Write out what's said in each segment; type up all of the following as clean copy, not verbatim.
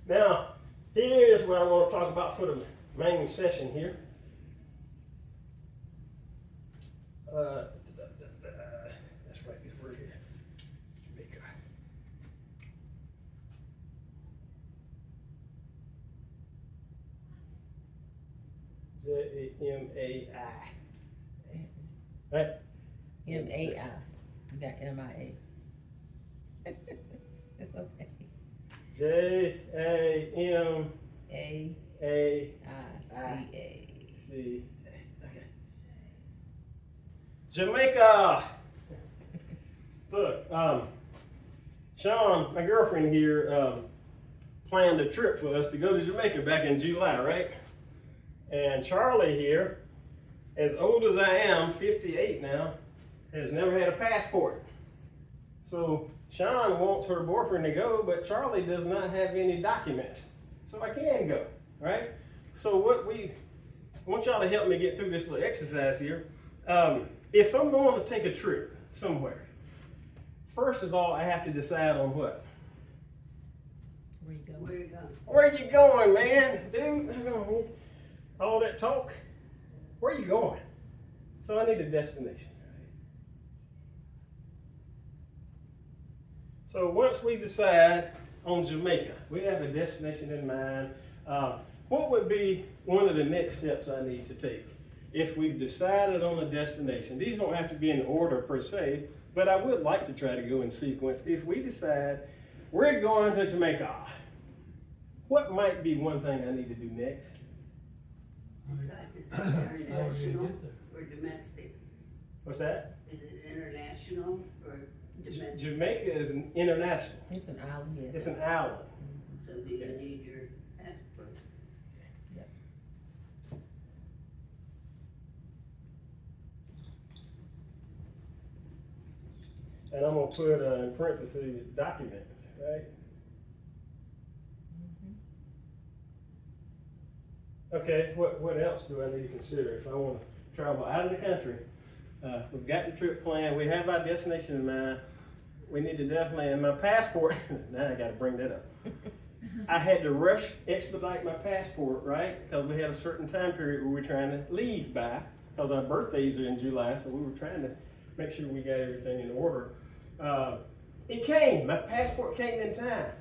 Now, here is what I want to talk about for the main session here. Let's write this word here. Jamaica. Jamai. Right? M-A-I. You got M-I-A. It's okay. Jamaica. A-I-C-A. See. Okay. Jamaica. Look, Sean, my girlfriend here, planned a trip for us to go to Jamaica back in July, right? And Charlie here, as old as I am, 58 now, has never had a passport. So Sean wants her boyfriend to go, but Charlie does not have any documents. So I can go, right? So what I want y'all to help me get through this little exercise here. If I'm going to take a trip somewhere, first of all, I have to decide on what? Where you going? Where you going? Where you going, man? Dude, all that talk. Where you going? So I need a destination. So once we decide on Jamaica, we have a destination in mind. What would be one of the next steps I need to take if we've decided on a destination? These don't have to be in order per se, but I would like to try to go in sequence. If we decide we're going to Jamaica, what might be one thing I need to do next? Is it international or domestic? What's that? Is it international or domestic? Jamaica is an international. It's an island, yes. It's an island. So do you need your passport? And I'm gonna put in parentheses documents, right? Okay, what else do I need to consider if I want to travel out of the country? We've got the trip planned. We have our destination in mind. We need to definitely, and my passport, now I got to bring that up. I had to expedite my passport, right? Because we had a certain time period where we're trying to leave by, because our birthdays are in July, so we were trying to make sure we got everything in order. It came, my passport came in time.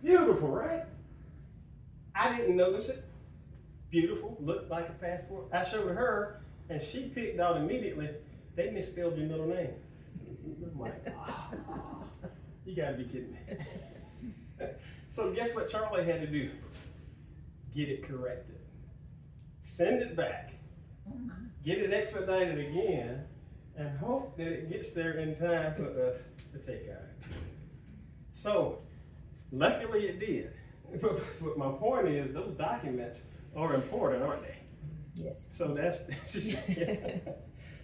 Beautiful, right? I didn't notice it. Beautiful, looked like a passport. I showed her, and she picked out immediately, they misspelled your middle name. I'm like, oh, you gotta be kidding me. So guess what Charlie had to do? Get it corrected. Send it back. Get it expedited again, and hope that it gets there in time for us to take out. So, luckily it did. But my point is, those documents are important, aren't they? Yes. So that's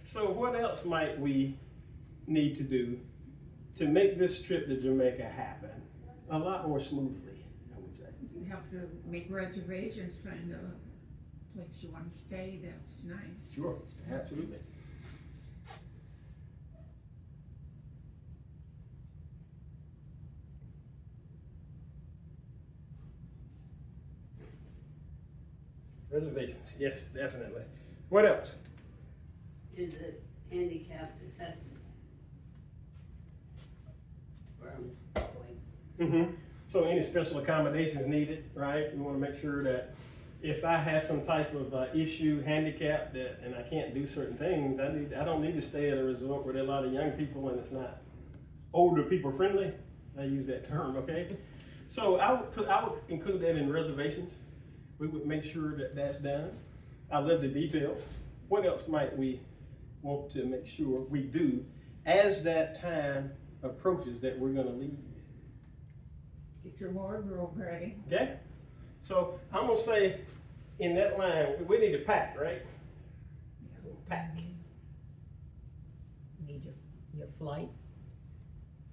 So what else might we need to do to make this trip to Jamaica happen a lot more smoothly, I would say? You have to make reservations, find a place you want to stay, that's nice. Sure, absolutely. Reservations, yes, definitely. What else? Is it handicapped accessible? Where I'm going. So any special accommodations needed, right? We want to make sure that if I have some type of issue, handicap, and I can't do certain things, I don't need to stay at a resort where there are a lot of young people and it's not older people friendly. I use that term, okay? So I would include that in reservations. We would make sure that that's done. I love the details. What else might we want to make sure we do as that time approaches that we're going to leave? Get your wardrobe ready. Okay? So I'm going to say in that line, we need to pack, right? Pack. Need your flight.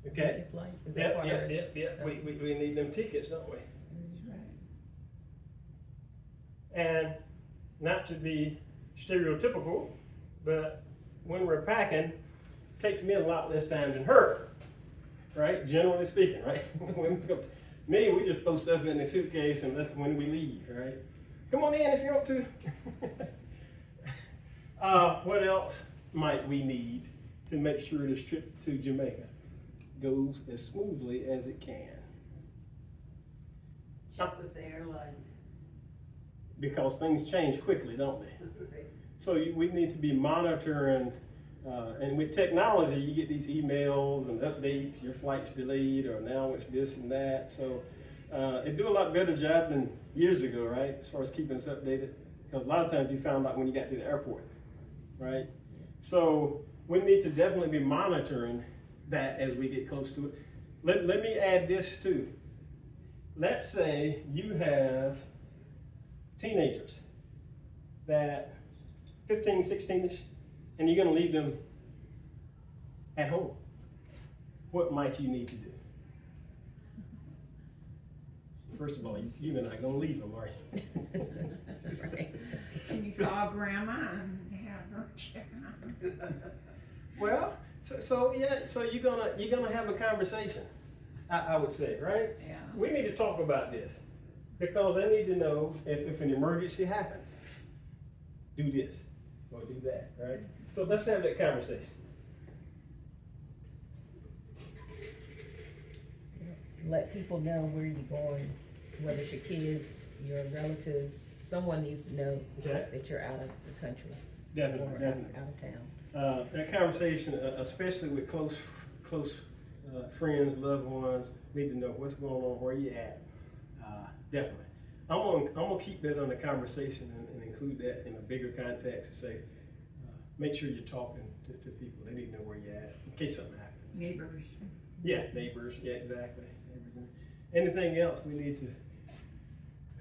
Okay? Your flight. Is that part of it? Yep. We need them tickets, don't we? That's right. And not to be stereotypical, but when we're packing, it takes me a lot less time than her, right? Generally speaking, right? Me, we just throw stuff in the suitcase and that's when we leave, right? Come on in if you want to. What else might we need to make sure this trip to Jamaica goes as smoothly as it can? Check with the airlines. Because things change quickly, don't they? Right. So we need to be monitoring, and with technology, you get these emails and updates, your flight's delayed, or now it's this and that. So it do a lot better job than years ago, right? As far as keeping us updated. Because a lot of times you found out when you got to the airport, right? So we need to definitely be monitoring that as we get close to it. Let me add this too. Let's say you have teenagers that 15, 16ish, and you're gonna leave them at home. What might you need to do? First of all, you're not gonna leave them, are you? Right. Can you call grandma and have her check on them? Well, so you're gonna have a conversation, I would say, right? Yeah. We need to talk about this because they need to know if an emergency happens, do this or do that, right? So let's have that conversation. Let people know where you're going, whether it's your kids, your relatives, someone needs to know Okay. that you're out of the country. Definitely, Or definitely. out of town. That conversation, especially with close friends, loved ones, need to know what's going on, where you at. Definitely. I'm gonna keep that on the conversation and include that in a bigger context and say, make sure you're talking to people. They need to know where you're at in case something happens. Neighbors. Yeah, neighbors. Yeah, exactly. Neighbors. Anything else we need to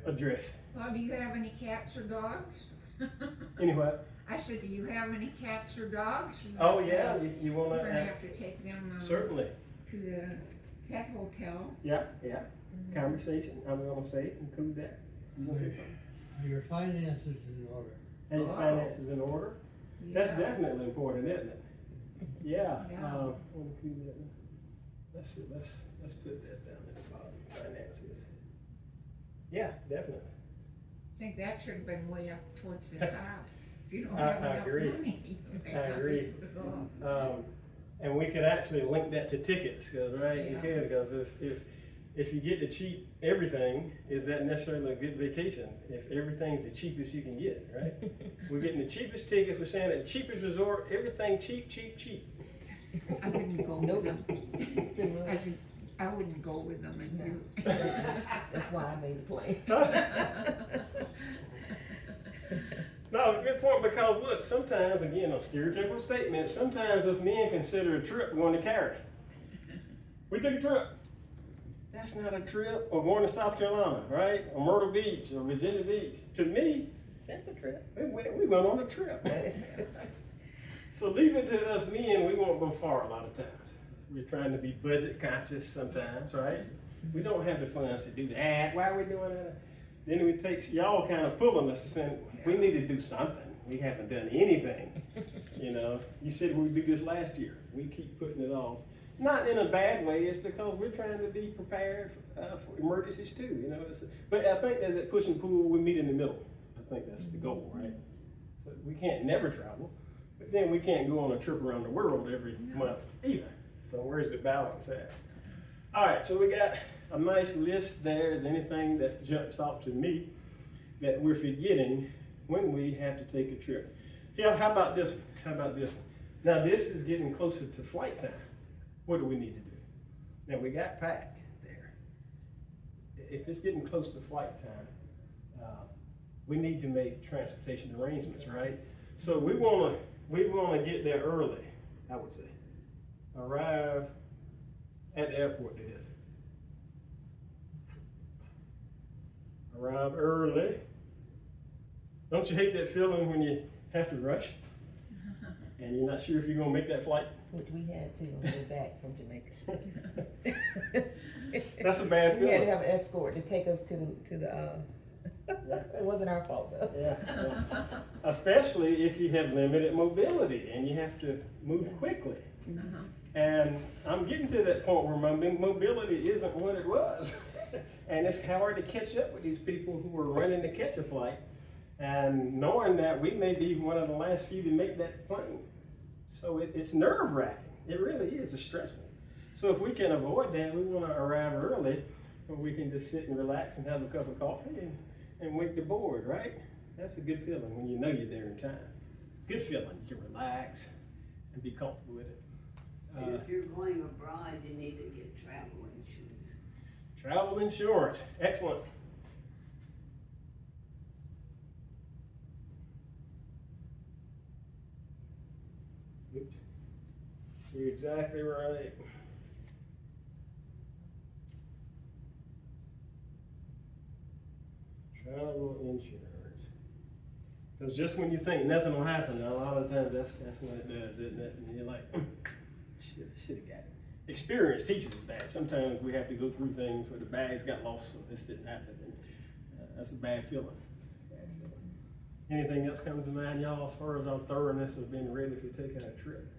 address? Well, do you have any cats or dogs? Anyway. I said, do you have any cats or dogs? Oh yeah, you We're wanna gonna have to take them certainly. to the pet hotel. Yeah. Conversation. I'm gonna say include that. You gonna say something? Are your finances in order? And your Oh. finances in order. That's Yeah. definitely important, isn't it? Yeah. Yeah. We'll include that. Let's put that down at the bottom. Finances. Yeah, definitely. I think that should have been way up towards the top. If you don't I have enough agree. money, you may I not be agree. able to go. And we could actually link that to tickets, cause right, you Yeah. can, because if you get the cheap everything, is that necessarily a good vacation? If everything's the cheapest you can get, right? We're getting the cheapest tickets, we're saying the cheapest resort, everything cheap. I wouldn't go Nope. with them. I said, I wouldn't go with them and you. That's why I made the plans. No, good point, because look, sometimes, again, a stereotypical statement, sometimes us men consider a trip going to Cary. We took a trip. That's not a trip. Or going to South Carolina, right? Or Myrtle Beach, or Virginia Beach. To me, That's a trip. we went on a trip. So leave it to us men, we won't go far a lot of times. We're trying to be budget conscious sometimes, right? We don't have the funds to do that. Why are we doing that? Then it takes y'all kind of pulling us and saying, we need to do something. We haven't done anything. You know, you said we'd do this last year. We keep putting it off. Not in a bad way, it's because we're trying to be prepared for emergencies too, you know. But I think there's that push and pull, we meet in the middle. I think that's the goal, right? So we can't never travel, but then we can't go on a trip around the world every month either. So where's the balance at? All right, so we got a nice list there. Is anything that jumps out to me that we're forgetting when we have to take a trip? Yeah, how about this one? How about this one? Now this is getting closer to flight time. What do we need to do? Now we got packed there. If it's getting close to flight time, we need to make transportation arrangements, right? So we wanna get there early, I would say. Arrive at the airport, it is. Arrive early. Don't you hate that feeling when you have to rush? And you're not sure if you're gonna make that flight? Which we had to on the way back from Jamaica. That's a bad We had to feeling. have an escort to take us to the it wasn't our fault though. Yeah. Especially if you have limited mobility and you have to move quickly. Uh-huh. And I'm getting to that point where my mobility isn't what it was. And it's hard to catch up with these people who are running to catch a flight and knowing that we may be one of the last few to make that plane. So it's nerve wracking. It really is. It's stressful. So if we can avoid that, we want to arrive early where we can just sit and relax and have a cup of coffee and wait the board, right? That's a good feeling when you know you're there in time. Good feeling. You can relax and be comfortable with it. And if you're going abroad, you need to get travel insurance. Travel insurance. Excellent. Oops. You're exactly right. Travel insurance. Because just when you think nothing will happen, a lot of times that's when it does, isn't it? And you're like, should have got it. Experience teaches us that. Sometimes we have to go through things where the bags got lost, so this didn't happen. And, that's a bad feeling. Bad feeling. Anything else comes to mind, y'all, as far as our thoroughness of being ready for taking a trip?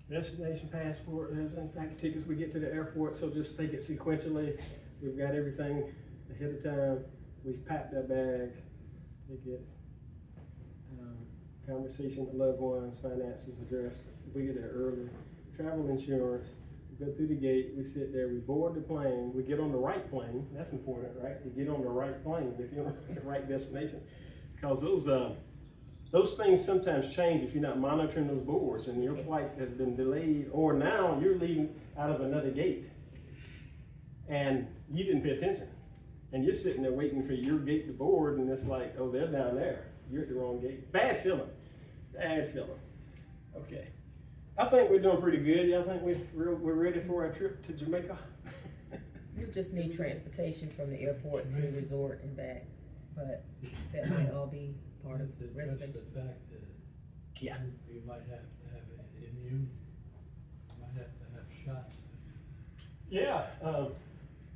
Destination passport, everything, pack the tickets, we get to the airport, so just take it sequentially. We've got everything ahead of time. We've packed our bags, tickets, conversation with loved ones, finances addressed. We get there early. Travel insurance, we go through the gate, we sit there, we board the plane, we get on the right plane. That's important, right? You get on the right plane if you're on the right destination. Because those things sometimes change if you're not monitoring those boards and your flight has been delayed, or now you're leaving out of another gate and you didn't pay attention. And you're sitting there waiting for your gate to board, and it's like, oh, they're down there. You're at the wrong gate. Bad feeling. Bad feeling. Okay. I think we're doing pretty good. Y'all think we're ready for our trip to Jamaica? You just need transportation from the airport to the resort and back, but that might all be part of the Just reservation. the fact that Yeah. you might have to have an immune, might have to have shots. Yeah,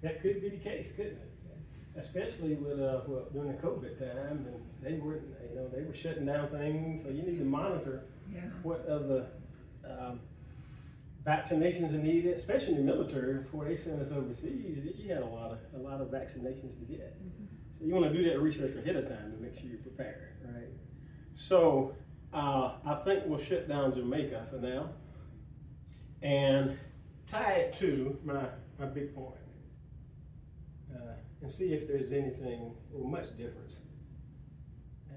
that could be the case, couldn't it? Especially with during the COVID time, and they were shutting down things, so you need to monitor Yeah. what other vaccinations are needed, especially in the military. Before they sent us overseas, you had a lot of vaccinations to get. So you want to do that research ahead of time to make sure you're prepared, right? So I think we'll shut down Jamaica for now and tie it to my big point, and see if there's anything or much difference.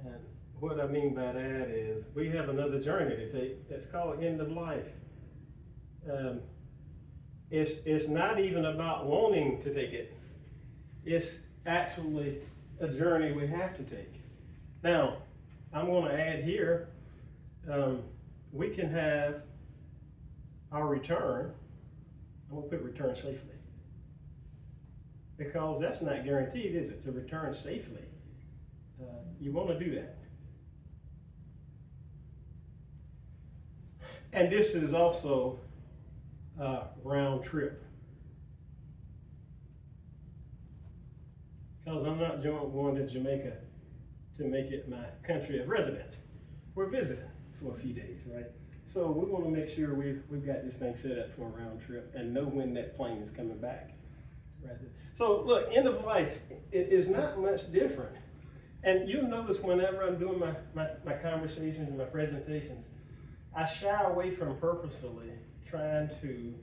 And what I mean by that is we have another journey to take that's called end of life. It's not even about wanting to take it. It's actually a journey we have to take. Now, I'm going to add here, we can have our return. I'm going to put return safely, because that's not guaranteed, is it, to return safely? You want to do that. And this is also a round trip. Because I'm not going to Jamaica to make it my country of residence. We're visiting for a few days, right? So we want to make sure we've got this thing set up for a round trip and know when that plane is coming back. Right. So look, end of life is not much different. And you'll notice whenever I'm doing my conversations and my presentations, I shy away from purposefully trying to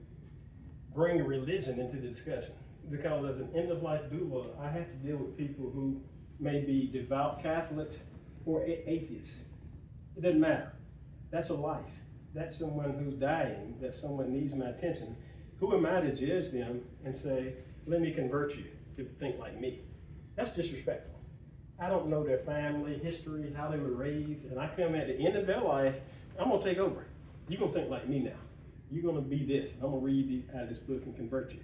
bring religion into the discussion. Because as an end-of-life doula, I have to deal with people who may be devout Catholics or atheists. It doesn't matter. That's a life. That's someone who's dying, that someone needs my attention. Who am I to judge them and say, let me convert you to think like me? That's disrespectful. I don't know their family history, how they were raised, and I come at the end of their life, I'm gonna take over. You're gonna think like me now. You're gonna be this. I'm gonna read out of this book and convert you.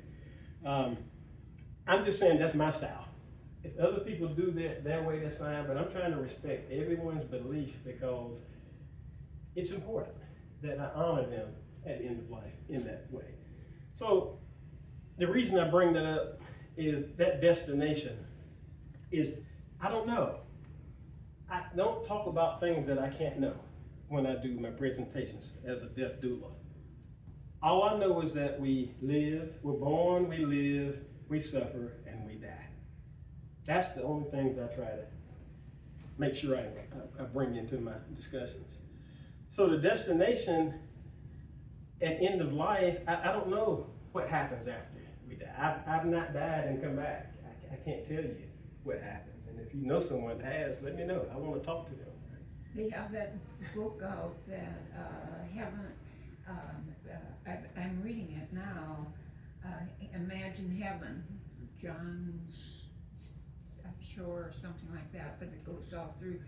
I'm just saying that's my style. If other people do that their way, that's fine, but I'm trying to respect everyone's belief because it's important that I honor them at the end of life in that way. So the reason I bring that up is that destination is, I don't know. I don't talk about things that I can't know when I do my presentations as a death doula. All I know is that we live, we're born, we live, we suffer, and we die. That's the only things I try to make sure I bring into my discussions. So the destination at end of life, I don't know what happens after we die. I've not died and come back. I can't tell you what happens. And if you know someone that has, let me know. I want to talk to them. They have that book out that, haven't, I'm reading it now, Imagine Heaven, John Shore or something like that, but it goes all through,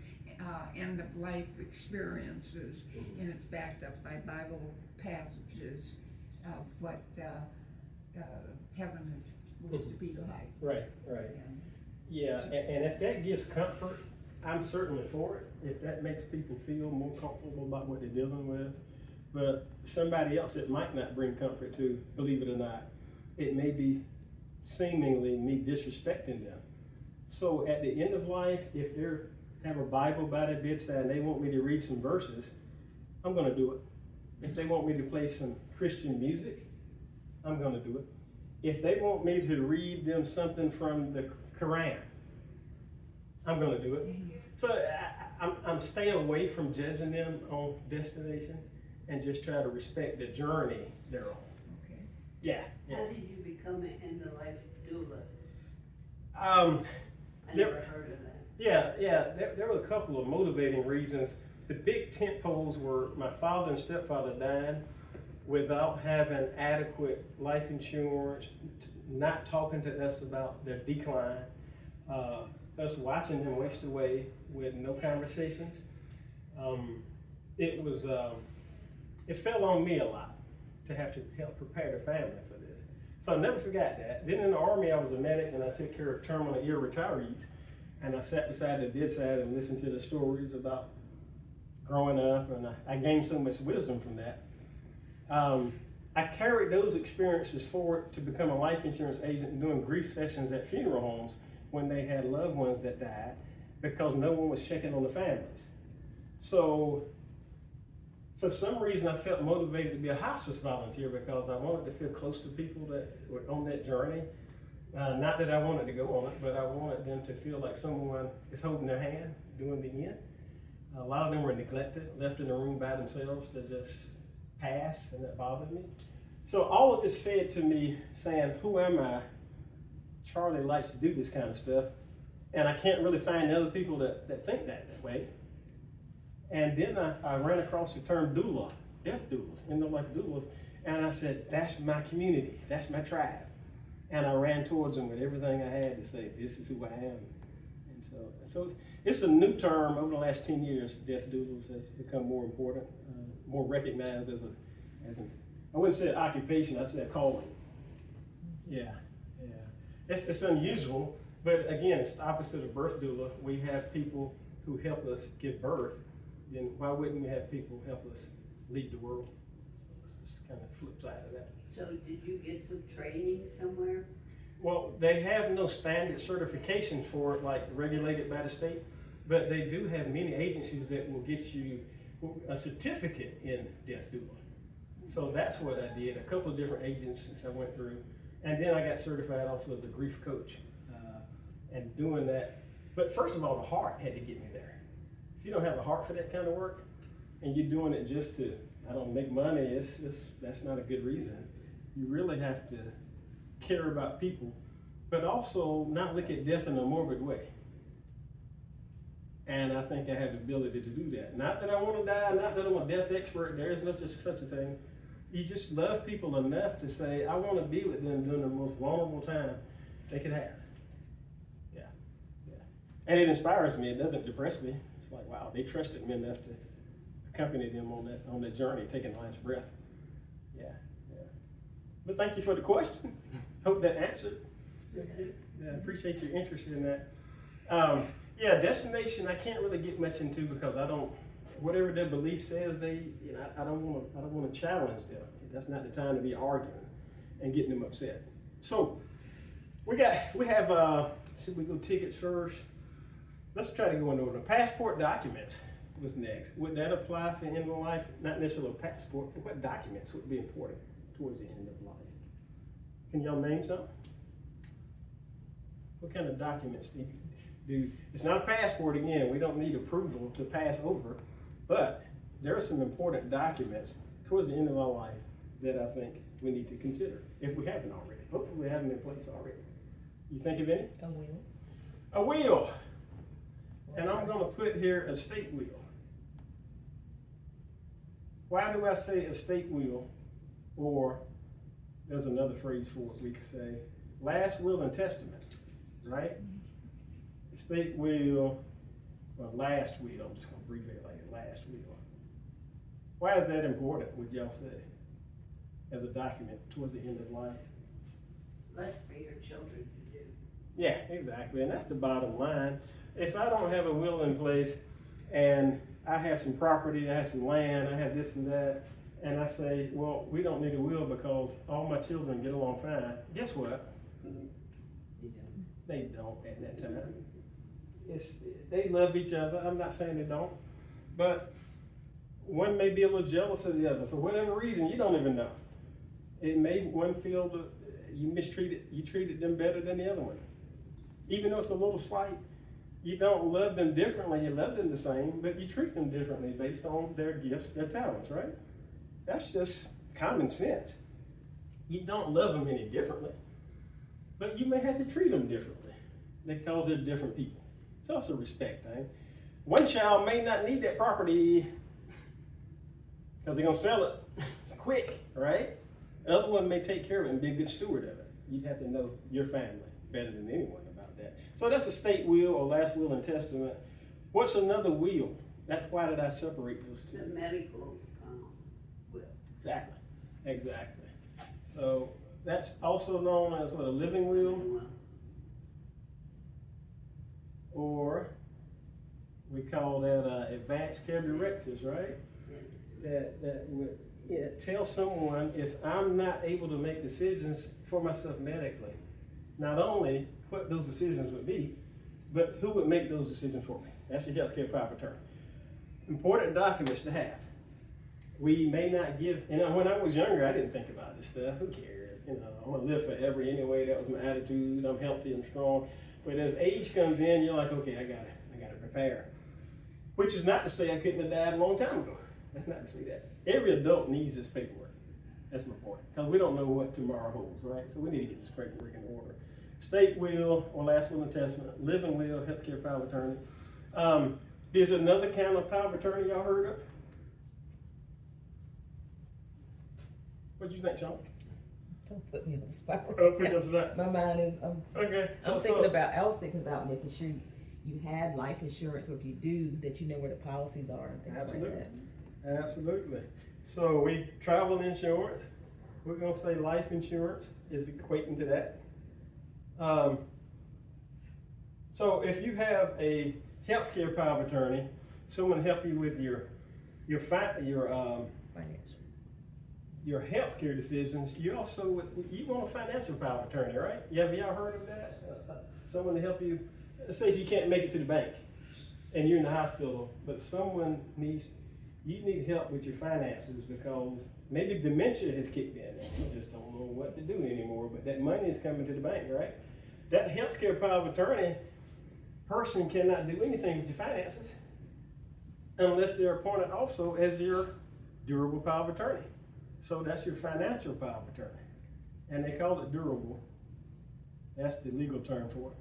end of life experiences, and it's backed up by Bible passages of what, heaven is supposed to be like. Right. And Yeah, and if that gives comfort, I'm certainly for it. If that makes people feel more comfortable about what they're dealing with. But somebody else it might not bring comfort to, believe it or not, it may be seemingly me disrespecting them. So at the end of life, if they have a Bible by their bedside and they want me to read some verses, I'm gonna do it. If they want me to play some Christian music, I'm gonna do it. If they want me to read them something from the Quran, I'm gonna do it. So I'm staying away from judging them on destination and just try to respect the journey they're on. Okay. Yeah. How did you become an end-of-life doula? I Yep. never heard of that. Yeah, there were a couple of motivating reasons. The big tent poles were my father and stepfather dying without having adequate life insurance, not talking to us about their decline, us watching them waste away with no conversations. It fell on me a lot to have to help prepare the family for this. So I never forgot that. Then in the Army, I was a medic and I took care of terminally ill retirees. And I sat beside the bedside and listened to the stories about growing up, and I gained so much wisdom from that. I carried those experiences forward to become a life insurance agent and doing grief sessions at funeral homes when they had loved ones that died because no one was checking on the families. So for some reason, I felt motivated to be a hospice volunteer because I wanted to feel close to people that were on that journey. Not that I wanted to go on it, but I wanted them to feel like someone is holding their hand doing the end. A lot of them were neglected, left in the room by themselves to just pass, and that bothered me. So all of this fed to me saying, who am I? Charlie likes to do this kind of stuff, and I can't really find other people that think that way. And then I ran across the term doula, death doulas, end-of-life doulas, and I said, that's my community, that's my tribe. And I ran towards them with everything I had to say, this is who I am. And so it's a new term. Over the last 10 years, death doulas has become more important, more recognized as an, I wouldn't say an occupation, I'd say a calling. Yeah. It's unusual, but again, it's the opposite of birth doula. We have people who help us give birth. Then why wouldn't we have people help us lead the world? So it's just kind of flip side of that. So did you get some training somewhere? Well, they have no standard certification for it, like regulated by the state, but they do have many agencies that will get you a certificate in death doula. So that's what I did, a couple of different agencies I went through. And then I got certified also as a grief coach, and doing that. But first of all, the heart had to get me there. If you don't have a heart for that kind of work, and you're doing it just to, I don't make money, that's not a good reason. You really have to care about people, but also not look at death in a morbid way. And I think I have the ability to do that. Not that I want to die, not that I'm a death expert, there is no such a thing. You just love people enough to say, I want to be with them during the most vulnerable time they could have. Yeah. And it inspires me, it doesn't depress me. It's like, wow, they trusted me enough to accompany them on that journey, taking the last breath. Yeah. But thank you for the question. Hope that answered. Yeah, I appreciate your interest in that. Destination I can't really get much into because I don't, whatever their belief says, I don't want to challenge them. That's not the time to be arguing and getting them upset. So we have should we go tickets first? Let's try to go in order. Passport documents was next. Would that apply for end of life? Not necessarily a passport, but what documents would be important towards the end of life? Can y'all name some? What kind of documents do, it's not a passport again, we don't need approval to pass over, but there are some important documents towards the end of our life that I think we need to consider, if we haven't already. Hopefully we have them in place already. You think of any? A will. A will, and I'm gonna put here estate will. Why do I say estate will? Or, there's another phrase for it, we could say, last will and testament, right? Estate will, or last will, I'm just gonna abbreviate like it, last will. Why is that important, would y'all say, as a document towards the end of life? Less for your children to do. Yeah, exactly, and that's the bottom line. If I don't have a will in place, and I have some property, I have some land, I have this and that, and I say, well, we don't need a will because all my children get along fine, guess what? You don't. They don't at that time. They love each other, I'm not saying they don't, but one may be a little jealous of the other, for whatever reason, you don't even know. It made one feel that you treated them better than the other one. Even though it's a little slight, you don't love them differently, you love them the same, but you treat them differently based on their gifts, their talents, right? That's just common sense. You don't love them any differently, but you may have to treat them differently because they're different people. It's also a respect thing. One child may not need that property because they're gonna sell it quick, right? The other one may take care of it and be a good steward of it. You'd have to know your family better than anyone about that. So that's estate will or last will and testament. What's another will? That's why did I separate those two? The medical, will. Exactly. So that's also known as what, a living will, Well, or we call that advanced care directives, right? yes. That would tell someone if I'm not able to make decisions for myself medically, not only what those decisions would be, but who would make those decisions for me. That's your healthcare power of attorney. Important documents to have. We may not give, when I was younger, I didn't think about this stuff. Who cares? I'm gonna live forever anyway. That was my attitude. I'm healthy, I'm strong. But as age comes in, you're like, okay, I gotta prepare. Which is not to say I couldn't have died a long time ago. That's not to say that. Every adult needs this paperwork. That's my point. Because we don't know what tomorrow holds, right? So we need to get this paperwork in order. State will or last will and testament, living will, healthcare power of attorney. There's another kind of power of attorney y'all heard of? What do you think, Sean? Don't put me on the spot. Oh, put you on the spot. My mind is, Okay. I was thinking about making sure you had life insurance, or if you do, that you know where the policies are and things Absolutely. like that. Absolutely. So we travel insurance. We're gonna say life insurance is equating to that. So if you have a healthcare power of attorney, someone help you with your Financial. healthcare decisions, you also you want a financial power of attorney, right? Have y'all heard of that? Someone to help you. Let's say if you can't make it to the bank and you're in the hospital, but you need help with your finances because maybe dementia has kicked in and you just don't know what to do anymore, but that money is coming to the bank, right? That healthcare power of attorney person cannot do anything with your finances unless they're appointed also as your durable power of attorney. So that's your financial power of attorney. And they call it durable. That's the legal term for it.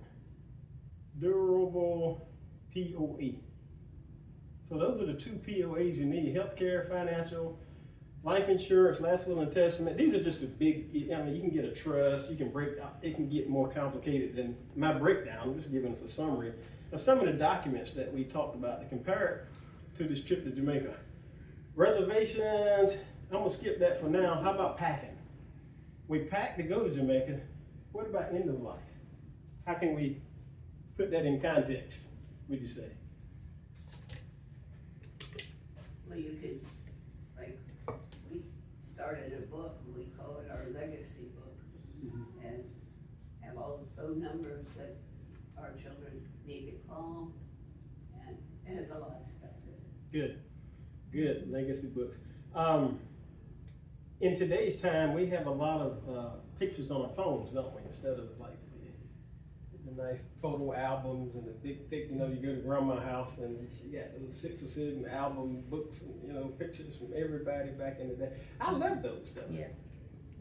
Durable POE. So those are the two POAs you need: healthcare, financial, life insurance, last will and testament. These are just the big, you can get a trust, you can break out, it can get more complicated than my breakdown. I'm just giving us a summary of some of the documents that we talked about to compare it to this trip to Jamaica. Reservations, I'm gonna skip that for now. How about packing? We packed to go to Jamaica. What about end of life? How can we put that in context, would you say? Well, you could, like, we started a book, and we call it our legacy book, and have all the phone numbers that our children need to call, and it has a lot of stuff in it. Good, legacy books. In today's time, we have a lot of pictures on our phones, don't we? Instead of like the nice photo albums and the big thick, you know, you go to grandma's house and she got those 6 or 7 album books and, you know, pictures from everybody back in the day. I love those stuff. Yeah.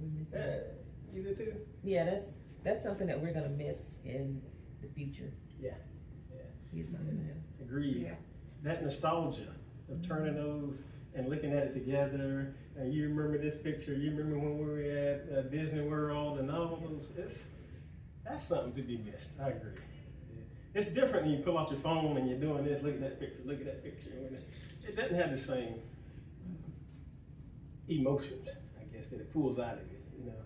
We miss that. You do too? Yeah, that's something that we're gonna miss in the future. Yeah. It's something that- Agreed. Yeah. That nostalgia of turning those and looking at it together, and you remember this picture, you remember when we were at Disney World and all those, that's something to be missed, I agree. It's different when you pull out your phone and you're doing this, look at that picture, it doesn't have the same emotions, I guess, that it pulls out of you, you know.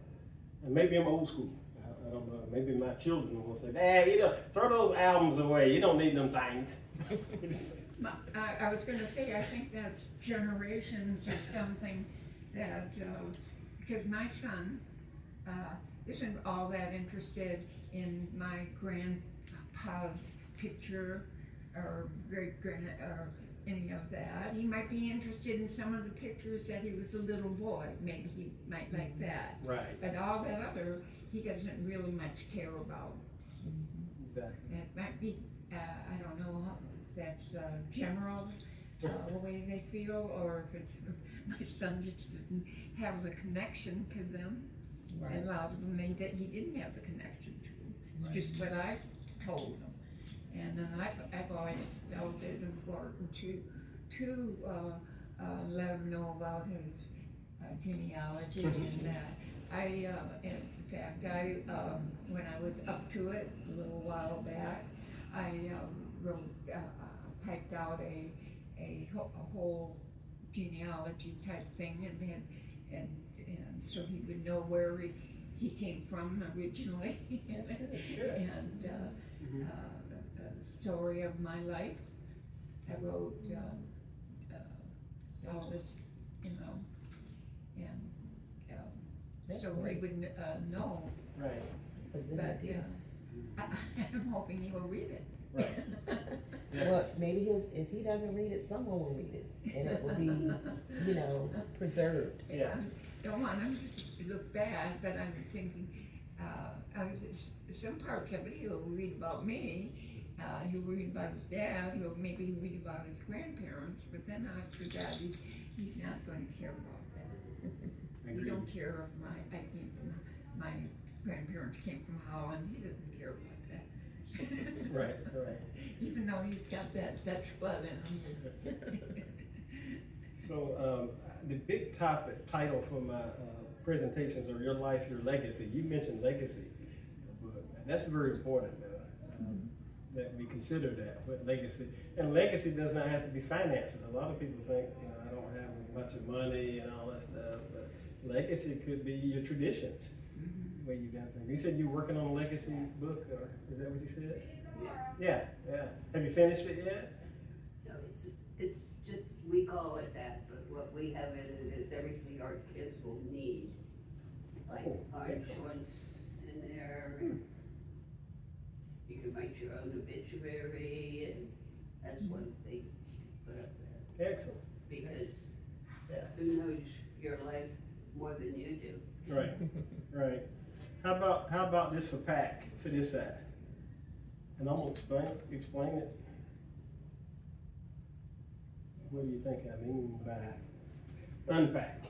And maybe I'm old school, I don't know, maybe my children will say, Dad, you know, throw those albums away, you don't need them things. I was gonna say, I think that's generations or something that, because my son, isn't all that interested in my grandpa's picture or great grand, or any of that. He might be interested in some of the pictures that he was a little boy, maybe he might like that. Right, But all that other, he doesn't really much care about. exactly. It might be, I don't know if that's general, the way they feel, or if it's, my son just doesn't have the connection to them. Right. And a lot of them, he didn't have the connection to them. It's just what I've told them. And then I've always felt it important to let him know about his genealogy and that. In fact, when I was up to it a little while back, I typed out a whole genealogy type thing and so he would know where he came from originally. That's good. And the story of my life. I wrote all this, you know, and That's so great. he would know. Right, It's a good But idea. I'm hoping he will read it. right. Well, maybe if he doesn't read it, someone will read it, and it will be, you know, preserved. Yeah. Don't want him to look bad, but I'm thinking, some parts of it he'll read about me, he'll read about his dad, he'll maybe read about his grandparents, but then after that, he's not going to care about that. He don't care if my grandparents came from Holland, he doesn't care about that. Right. Even though he's got that Dutch blood in him. So, the big title for my presentations are Your Life, Your Legacy. You mentioned legacy, but that's very important, that we consider that, what legacy. And legacy does not have to be finances. A lot of people think, you know, I don't have much of money and all that stuff, but legacy could be your traditions. Where you got things. You said you're working on a legacy book, or is that what you said? Yeah. Have you finished it yet? No, it's just, we call it that, but what we have in it is everything our kids will need. Like Oh, our excellent. insurance in there, and you can write your own obituary, and that's one thing put up there. Excellent. Because Yeah. who knows your life more than you do? Right. How about this for Pack, for this side? And I'm gonna explain it. What do you think I mean by unpack?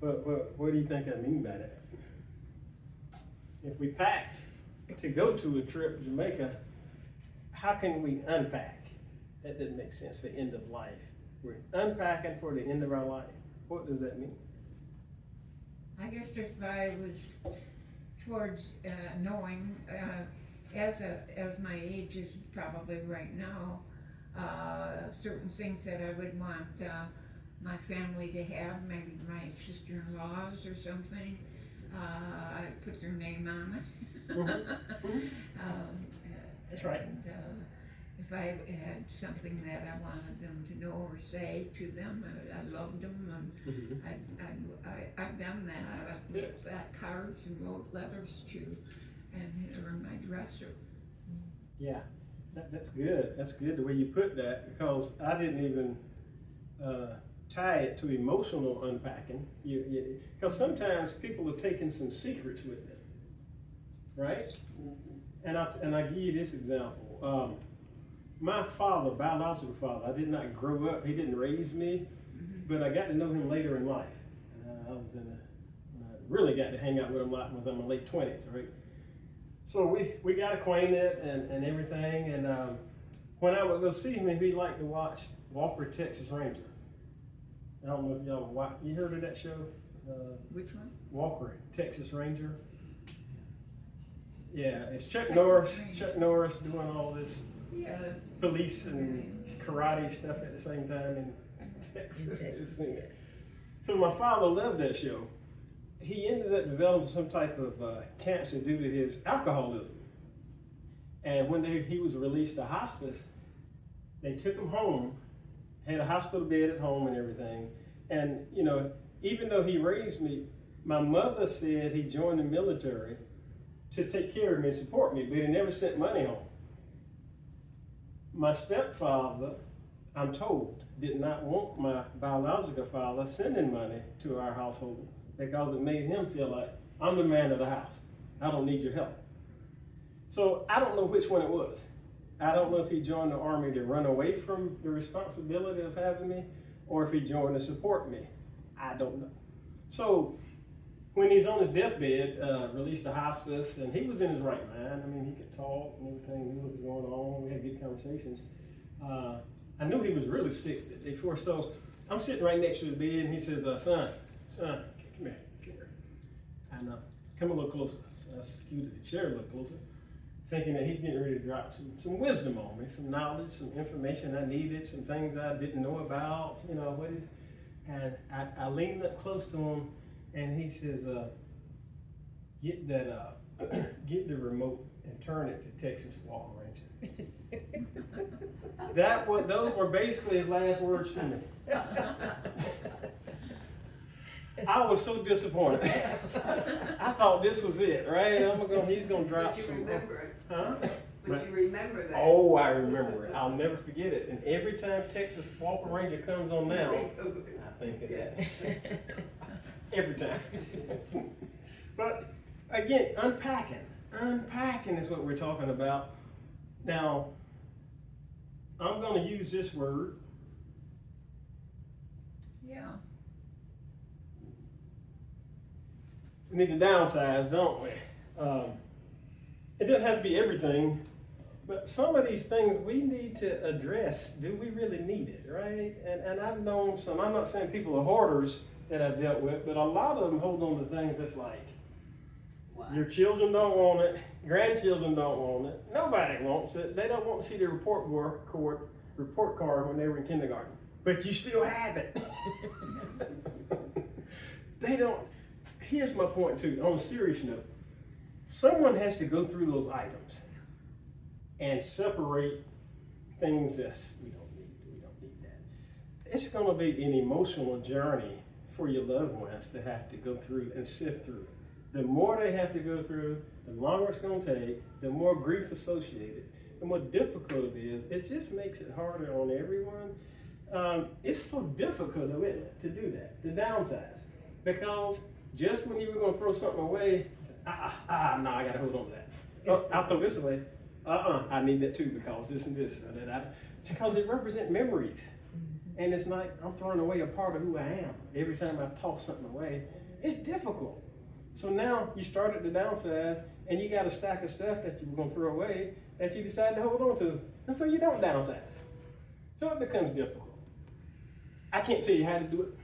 What do you think I mean by that? If we packed to go to a trip to Jamaica, how can we unpack? That doesn't make sense for end of life. We're unpacking for the end of our life. What does that mean? I guess if I was towards knowing, as my age is probably right now, certain things that I would want my family to have, maybe my sister-in-laws or something, I put their name on it. That's right. And, if I had something that I wanted them to know or say to them, I loved them, and I've done that. I've made back cards and wrote letters to, and they're in my dresser. Yeah, that's good. That's good the way you put that, because I didn't even tie it to emotional unpacking. Because sometimes people are taking some secrets with them. right? And I give you this example. My father, biological father, I did not grow up, he didn't raise me, but I got to know him later in life. I really got to hang out with him a lot was in my late 20s, right? So we got acquainted and everything, and when I would go see him, he'd like to watch Walker, Texas Ranger. I don't know if y'all watch, you heard of that show? Which one? Walker, Texas Ranger. Yeah, it's Chuck Texas Norris. Ranger. Chuck Norris doing all this Yeah. police and karate stuff at the same time in Texas. So my father loved that show. He ended up developing some type of cancer due to his alcoholism. And when he was released to hospice, they took him home, had a hospital bed at home and everything. And, you know, even though he raised me, my mother said he joined the military to take care of me and support me, but he never sent money home. My stepfather, I'm told, did not want my biological father sending money to our household because it made him feel like, I'm the man of the house. I don't need your help. So I don't know which one it was. I don't know if he joined the army to run away from the responsibility of having me, or if he joined to support me. I don't know. So when he's on his deathbed, released to hospice, and he was in his right mind. I mean, he could talk and everything, knew what was going on. We had good conversations. I knew he was really sick the day before, so I'm sitting right next to his bed, and he says, son, come here. And come a little closer. So I scooted the chair a little closer, thinking that he's getting ready to drop some wisdom on me, some knowledge, some information I needed, some things I didn't know about, you know, and I leaned up close to him, and he says, get the remote and turn it to Texas Walker Ranger. Those were basically his last words to me. I was so disappointed. I thought this was it, right? He's gonna drop But you some. remember it. Huh? But you remember that. Oh, I remember it. I'll never forget it. And every time Texas Walker Ranger comes on now, I think of that. Every time. But again, unpacking is what we're talking about. Now, I'm going to use this word. Yeah. We need to downsize, don't we? It doesn't have to be everything, but some of these things we need to address. Do we really need it, right? And I've known some, I'm not saying people are hoarders that I've dealt with, but a lot of them hold on to things that's like, Wow. your children don't want it, grandchildren don't want it, nobody wants it. They don't want to see their report card when they were in kindergarten, but you still have it. They don't. Here's my point too, on a serious note. Someone has to go through those items and separate things that we don't need that. It's gonna be an emotional journey for your loved ones to have to go through and sift through. The more they have to go through, the longer it's gonna take, the more grief associated, the more difficult it is. It just makes it harder on everyone. It's so difficult, isn't it, to do that, to downsize. Because just when you were gonna throw something away, no, I gotta hold on to that. Oh, I'll throw this away. I need that too because this and this. It's because it represents memories. And it's like I'm throwing away a part of who I am. Every time I toss something away, it's difficult. So now you started to downsize and you got a stack of stuff that you were gonna throw away that you decided to hold on to. And so you don't downsize. So it becomes difficult. I can't tell you how to do it.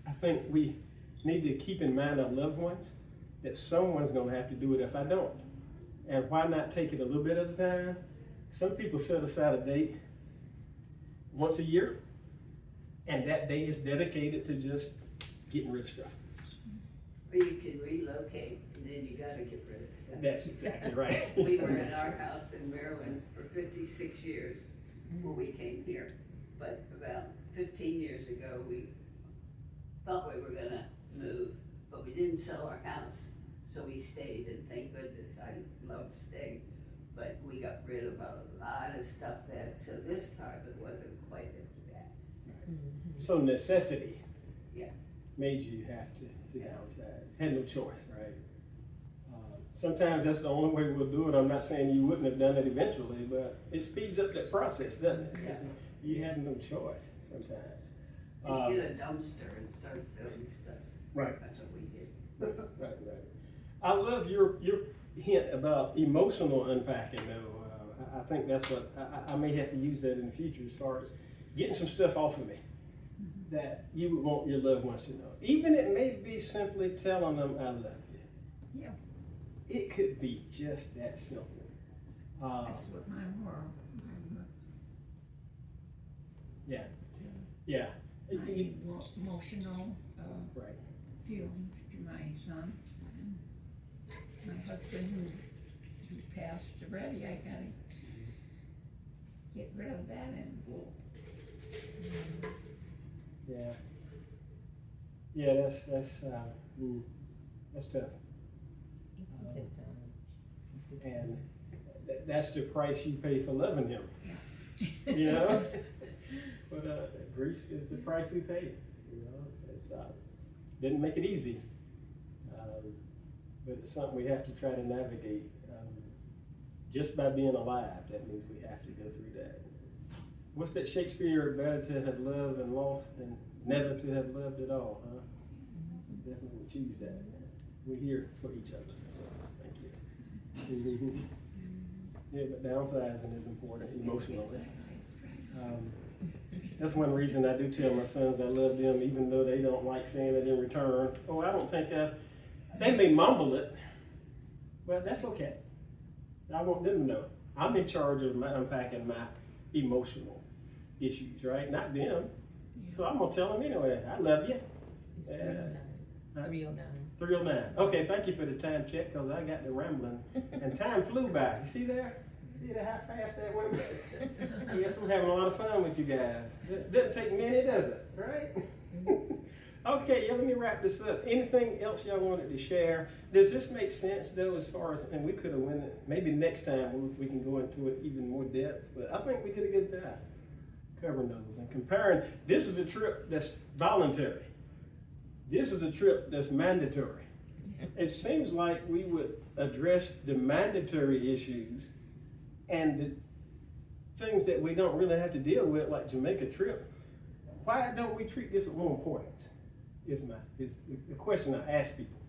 I think we need to keep in mind our loved ones, that someone's gonna have to do it if I don't. And why not take it a little bit at a time? Some people set aside a date once a year, and that day is dedicated to just getting rid of stuff. Or you can relocate, and then you gotta get rid of stuff. That's exactly right. We were in our house in Maryland for 56 years when we came here. But about 15 years ago, we thought we were gonna move, but we didn't sell our house. So we stayed, and thank goodness, I love staying. But we got rid of a lot of stuff so this time it wasn't quite as bad. So necessity made you have to Yeah. downsize. Had no choice, right? sometimes that's the only way we'll do it. I'm not saying you wouldn't have done it eventually, but it speeds up that process, doesn't it? Yeah. You have no choice sometimes. Just get a dumpster and start filling stuff. Right. That's what we did. Right. I love your hint about emotional unpacking though. I think that's what, I may have to use that in the future as far as getting some stuff off of me that you would want your loved ones to know. Even it may be simply telling them I love you. Yeah. It could be just that simple. That's what mine were. Yeah. My emotional, Right. feelings to my son. My husband who passed already, I gotta get rid of that envelope. Yeah, that's tough. It's a tip time. And that's the price you pay for loving him, Yeah. you know? But grief is the price we pay, you know? It's, didn't make it easy. But it's something we have to try to navigate. Just by being alive, that means we have to go through that. What's that Shakespeare, better to have loved and lost than never to have loved at all, huh? Definitely would choose that. We're here for each other, so thank you. Yeah, but downsizing is important emotionally. That's one reason I do tell my sons I love them, even though they don't like saying it in return. Oh, I don't think they may mumble it, but that's okay. I want them to know I'm in charge of unpacking my emotional issues, right? Not them. So I'm gonna tell them anyway. I love you. It's Yeah. 309. 309. Okay, thank you for the time check, because I got the rambling and time flew by. You see there? See how fast that went? I guess I'm having a lot of fun with you guys. It doesn't take many, does it? Right? Okay, yeah, let me wrap this up. Anything else y'all wanted to share? Does this make sense though, as far as, and we could have went it, maybe next time we can go into it even more depth, but I think we did a good job covering those and comparing. This is a trip that's voluntary. This is a trip that's mandatory. It seems like we would address the mandatory issues and the things that we don't really have to deal with, like Jamaica trip. Why don't we treat this with more importance? Is the question I ask people.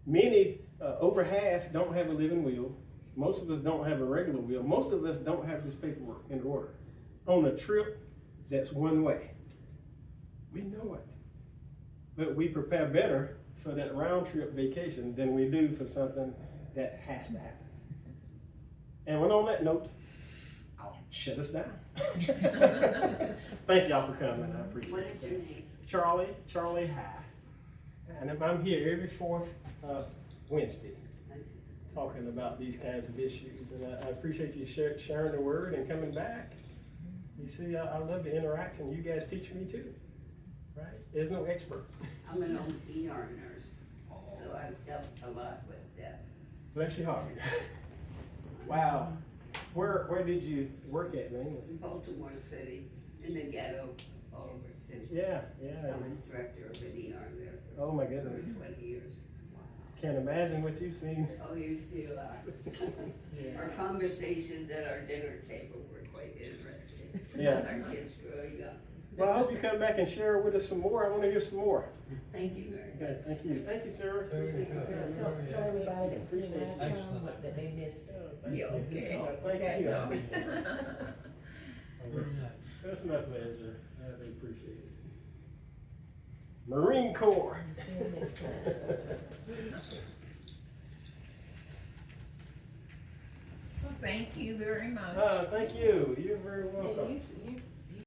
Many, over half, don't have a living will. Most of us don't have a regular will. Most of us don't have this paperwork in order on a trip that's one way. We know it, but we prepare better for that round trip vacation than we do for something that has to happen. And when on that note, I'll shut us down. Thank y'all for coming. I appreciate What it. is your name? Charlie High. And I'm here every fourth Wednesday talking about these kinds of issues. And I appreciate you sharing the word and coming back. You see, I love the interaction. You guys teach me too, right? There's no expert. I'm an old ER nurse, so I've dealt a lot with death. Bless your heart. Wow. Where did you work at, man? In Baltimore City, in the ghetto, all over the city. Yeah. I was director of an ER there for Oh my goodness. over 20 years. Can't imagine what you've seen. Oh, you see a lot. Yeah. Our conversations at our dinner table were quite interesting. Yeah. With our kids growing up. Well, I hope you come back and share with us some more. I want to hear some more. Thank you very Okay, much. thank you. Thank you, sir. Very Appreciate good. you. Tell everybody that was here last time, Excellent. that they missed. Yeah, okay. Thank you. Very nice. That's my pleasure. I really appreciate it. Marine Corps. See you next time. Well, thank you very much. Thank you. You're very Hey, welcome. you